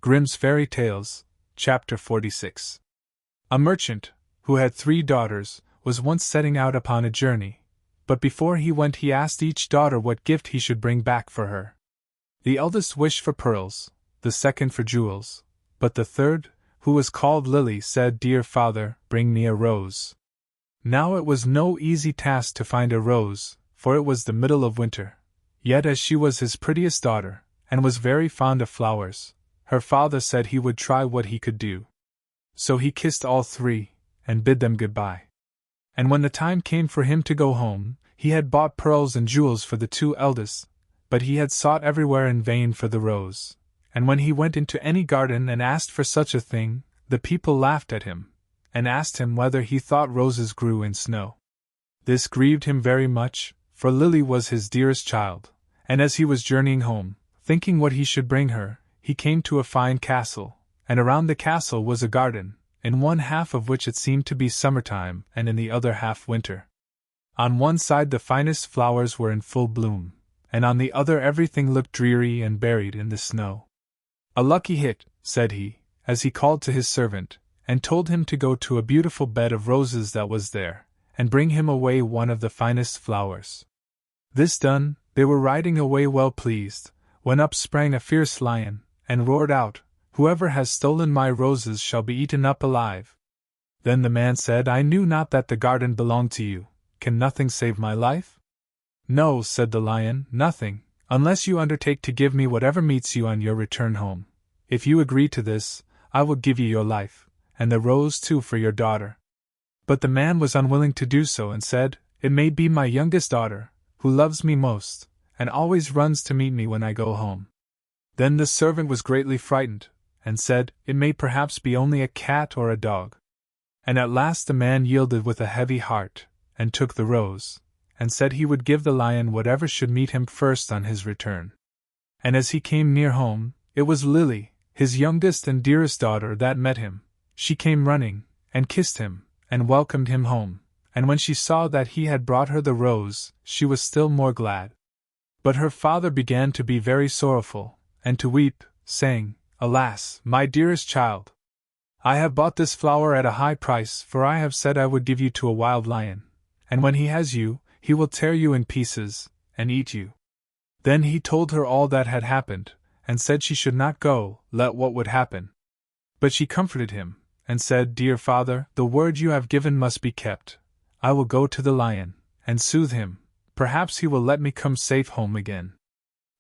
Grimm's Fairy Tales, Chapter 46. A merchant, who had 3 daughters, was once setting out upon a journey, but before he went he asked each daughter what gift he should bring back for her. The eldest wished for pearls, the second for jewels, but the third, who was called Lily, said, "Dear father, bring me a rose." Now it was no easy task to find a rose, for it was the middle of winter. Yet as she was his prettiest daughter, and was very fond of flowers, her father said he would try what he could do. So he kissed all 3, and bid them goodbye. And when the time came for him to go home, he had bought pearls and jewels for the 2 eldest, but he had sought everywhere in vain for the rose. And when he went into any garden and asked for such a thing, the people laughed at him, and asked him whether he thought roses grew in snow. This grieved him very much, for Lily was his dearest child, and as he was journeying home, thinking what he should bring her, he came to a fine castle, and around the castle was a garden, in one half of which it seemed to be summertime and in the other half winter. On one side the finest flowers were in full bloom, and on the other everything looked dreary and buried in the snow. "A lucky hit," said he, as he called to his servant, and told him to go to a beautiful bed of roses that was there, and bring him away one of the finest flowers. This done, they were riding away well pleased, when up sprang a fierce lion, and roared out, "Whoever has stolen my roses shall be eaten up alive." Then the man said, "I knew not that the garden belonged to you. Can nothing save my life?" "No," said the lion, "nothing, unless you undertake to give me whatever meets you on your return home. If you agree to this, I will give you your life, and the rose too for your daughter." But the man was unwilling to do so and said, "It may be my youngest daughter, who loves me most, and always runs to meet me when I go home." Then the servant was greatly frightened, and said, "It may perhaps be only a cat or a dog." And at last the man yielded with a heavy heart, and took the rose, and said he would give the lion whatever should meet him first on his return. And as he came near home, it was Lily, his youngest and dearest daughter, that met him. She came running, and kissed him, and welcomed him home, and when she saw that he had brought her the rose, she was still more glad. But her father began to be very sorrowful, and to weep, saying, "Alas, my dearest child! I have bought this flower at a high price, for I have said I would give you to a wild lion, and when he has you, he will tear you in pieces, and eat you." Then he told her all that had happened, and said she should not go, let what would happen. But she comforted him, and said, "Dear father, the word you have given must be kept. I will go to the lion, and soothe him, perhaps he will let me come safe home again."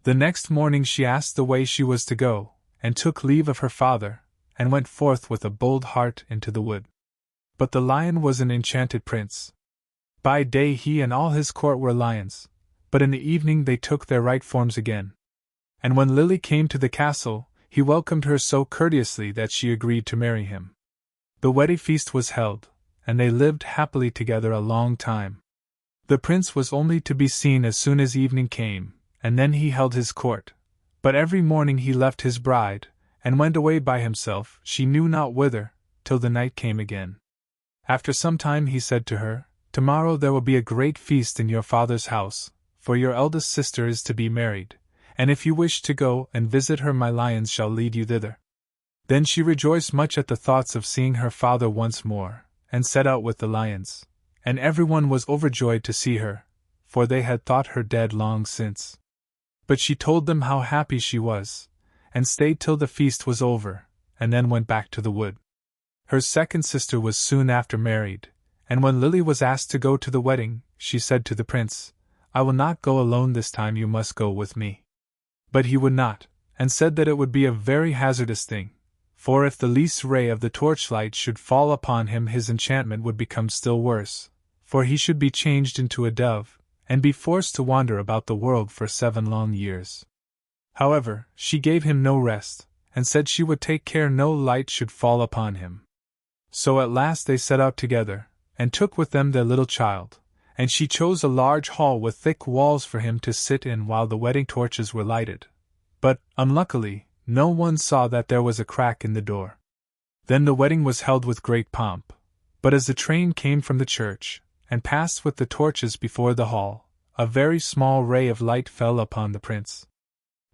The next morning she asked the way she was to go, and took leave of her father, and went forth with a bold heart into the wood. But the lion was an enchanted prince. By day he and all his court were lions, but in the evening they took their right forms again. And when Lily came to the castle, he welcomed her so courteously that she agreed to marry him. The wedding feast was held, and they lived happily together a long time. The prince was only to be seen as soon as evening came, and then he held his court. But every morning he left his bride, and went away by himself, she knew not whither, till the night came again. After some time he said to her, "Tomorrow there will be a great feast in your father's house, for your eldest sister is to be married, and if you wish to go and visit her my lions shall lead you thither." Then she rejoiced much at the thoughts of seeing her father once more, and set out with the lions, and everyone was overjoyed to see her, for they had thought her dead long since. But she told them how happy she was, and stayed till the feast was over, and then went back to the wood. Her second sister was soon after married, and when Lily was asked to go to the wedding, she said to the prince, "I will not go alone this time, you must go with me." But he would not, and said that it would be a very hazardous thing, for if the least ray of the torchlight should fall upon him his enchantment would become still worse, for he should be changed into a dove, and be forced to wander about the world for 7 long years. However, she gave him no rest, and said she would take care no light should fall upon him. So at last they set out together, and took with them their little child, and she chose a large hall with thick walls for him to sit in while the wedding torches were lighted. But, unluckily, no one saw that there was a crack in the door. Then the wedding was held with great pomp, but as the train came from the church, and passed with the torches before the hall, a very small ray of light fell upon the prince.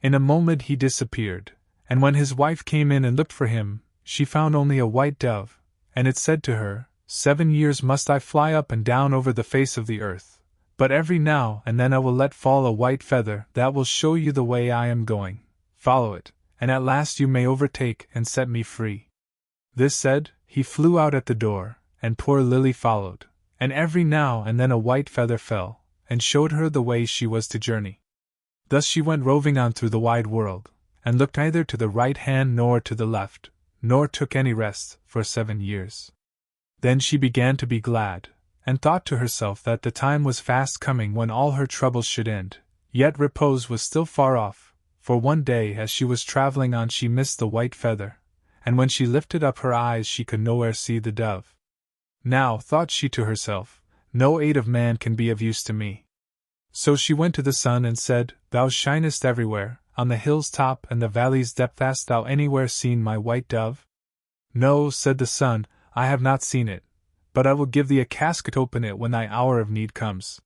In a moment he disappeared, And when his wife came in and looked for him, she found only a white dove, and it said to her, 7 years must I fly up and down over the face of the earth, but every now and then I will let fall a white feather that will show you the way I am going. Follow it, and at last you may overtake and set me free. This said, he flew out at the door, and poor Lily followed, and every now and then a white feather fell, and showed her the way she was to journey. Thus she went roving on through the wide world, and looked neither to the right hand nor to the left, nor took any rest, for 7 years. Then she began to be glad, and thought to herself that the time was fast coming when all her troubles should end, yet repose was still far off, for one day as she was traveling on she missed the white feather, and when she lifted up her eyes she could nowhere see the dove. Now, thought she to herself, no aid of man can be of use to me. So she went to the sun and said, Thou shinest everywhere, on the hill's top and the valley's depth. Hast thou anywhere seen my white dove? No, said the sun, I have not seen it, but I will give thee a casket. Open it when thy hour of need comes.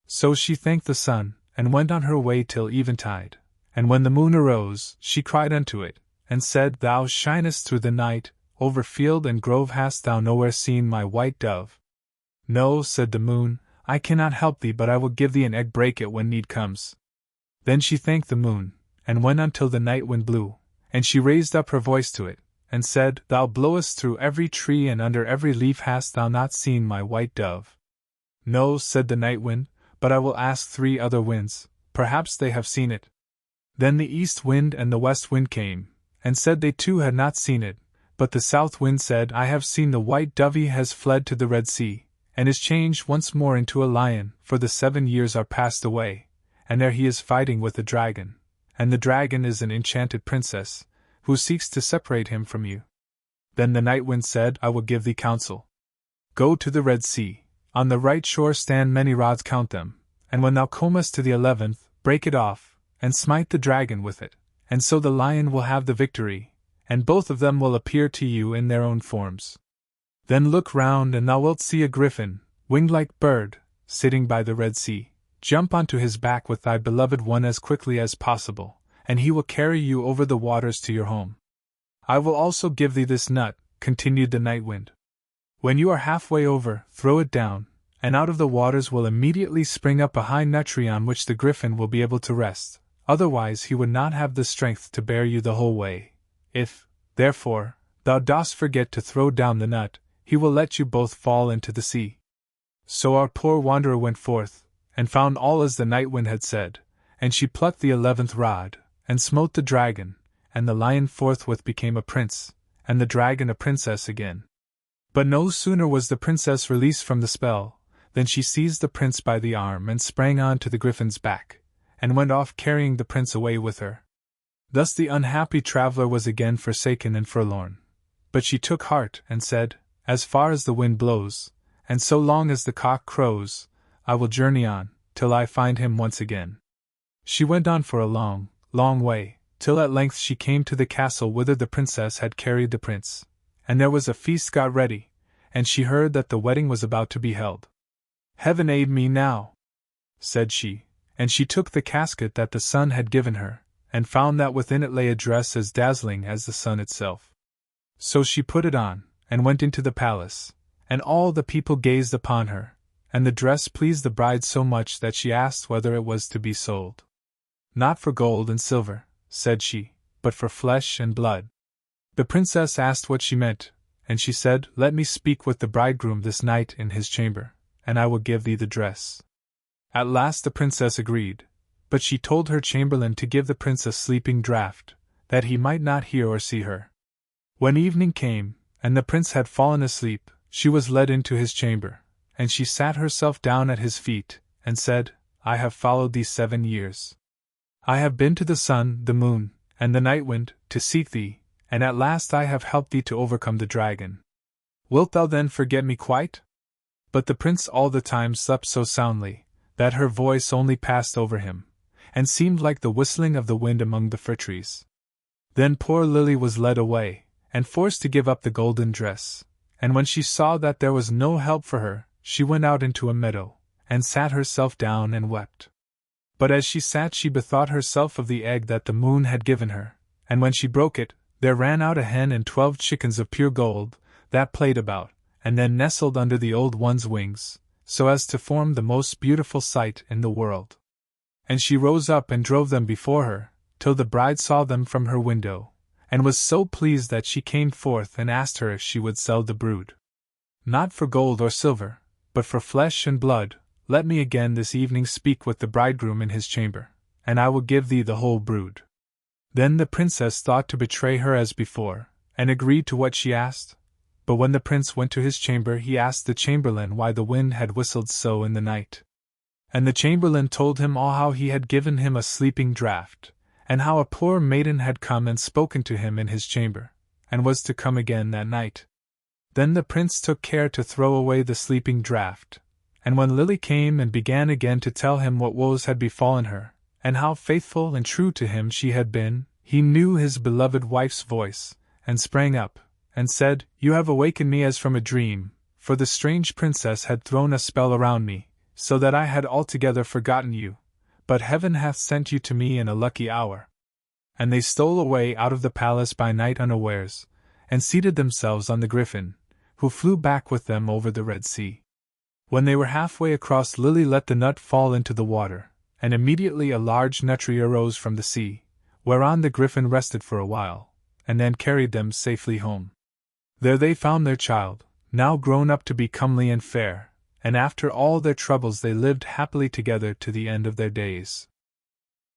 So she thanked the sun, and went on her way till eventide, and when the moon arose, she cried unto it, and said, Thou shinest through the night, over field and grove. Hast thou nowhere seen my white dove? No, said the moon, I cannot help thee, but I will give thee an egg. Break it when need comes. Then she thanked the moon, and went on till the night wind blew, and she raised up her voice to it, and said, Thou blowest through every tree and under every leaf. Hast thou not seen my white dove? No, said the night wind, but I will ask 3 other winds, perhaps they have seen it. Then the east wind and the west wind came, and said they too had not seen it, but the south wind said, I have seen the white dove. He has fled to the Red Sea, and is changed once more into a lion, for the 7 years are passed away, and there he is fighting with the dragon, and the dragon is an enchanted princess, who seeks to separate him from you. Then the night wind said, I will give thee counsel. Go to the Red Sea, on the right shore stand many rods, count them, and when thou comest to the 11th, break it off, and smite the dragon with it, and so the lion will have the victory, and both of them will appear to you in their own forms. Then look round, and thou wilt see a griffin, winged like bird, sitting by the Red Sea. Jump onto his back with thy beloved one as quickly as possible, and he will carry you over the waters to your home. I will also give thee this nut, continued the night wind. When you are halfway over, throw it down, and out of the waters will immediately spring up a high nut tree on which the griffin will be able to rest, otherwise he would not have the strength to bear you the whole way. If, therefore, thou dost forget to throw down the nut, he will let you both fall into the sea. So our poor wanderer went forth, and found all as the night wind had said, and she plucked the 11th rod, and smote the dragon, and the lion forthwith became a prince, and the dragon a princess again. But no sooner was the princess released from the spell, than she seized the prince by the arm and sprang on to the griffin's back, and went off carrying the prince away with her. Thus the unhappy traveler was again forsaken and forlorn. But she took heart, and said, As far as the wind blows, and so long as the cock crows, I will journey on, till I find him once again. She went on for a long, long way, till at length she came to the castle whither the princess had carried the prince, and there was a feast got ready, and she heard that the wedding was about to be held. Heaven aid me now, said she, and she took the casket that the sun had given her, and found that within it lay a dress as dazzling as the sun itself. So she put it on, and went into the palace, and all the people gazed upon her, and the dress pleased the bride so much that she asked whether it was to be sold. Not for gold and silver, said she, but for flesh and blood. The princess asked what she meant, and she said, Let me speak with the bridegroom this night in his chamber, and I will give thee the dress. At last the princess agreed, but she told her chamberlain to give the prince a sleeping draught, that he might not hear or see her. When evening came, and the prince had fallen asleep, she was led into his chamber, and she sat herself down at his feet, and said, I have followed thee 7 years. I have been to the sun, the moon, and the night wind, to seek thee, and at last I have helped thee to overcome the dragon. Wilt thou then forget me quite? But the prince all the time slept so soundly, that her voice only passed over him, and seemed like the whistling of the wind among the fir trees. Then poor Lily was led away, and forced to give up the golden dress, and when she saw that there was no help for her, she went out into a meadow, and sat herself down and wept. But as she sat she bethought herself of the egg that the moon had given her, and when she broke it, there ran out a hen and 12 chickens of pure gold, that played about, and then nestled under the old one's wings, so as to form the most beautiful sight in the world. And she rose up and drove them before her, till the bride saw them from her window, and was so pleased that she came forth and asked her if she would sell the brood. Not for gold or silver, but for flesh and blood, let me again this evening speak with the bridegroom in his chamber, and I will give thee the whole brood. Then the princess thought to betray her as before, and agreed to what she asked. But when the prince went to his chamber, he asked the chamberlain why the wind had whistled so in the night. And the chamberlain told him all, how he had given him a sleeping draught, and how a poor maiden had come and spoken to him in his chamber, and was to come again that night. Then the prince took care to throw away the sleeping draught, and when Lily came and began again to tell him what woes had befallen her, and how faithful and true to him she had been, he knew his beloved wife's voice, and sprang up, and said, "You have awakened me as from a dream, for the strange princess had thrown a spell around me, so that I had altogether forgotten you, but heaven hath sent you to me in a lucky hour." And they stole away out of the palace by night unawares, and seated themselves on the griffin, who flew back with them over the Red Sea. When they were halfway across, Lily let the nut fall into the water, and immediately a large nut tree arose from the sea, whereon the griffin rested for a while, and then carried them safely home. There they found their child, now grown up to be comely and fair, and after all their troubles they lived happily together to the end of their days.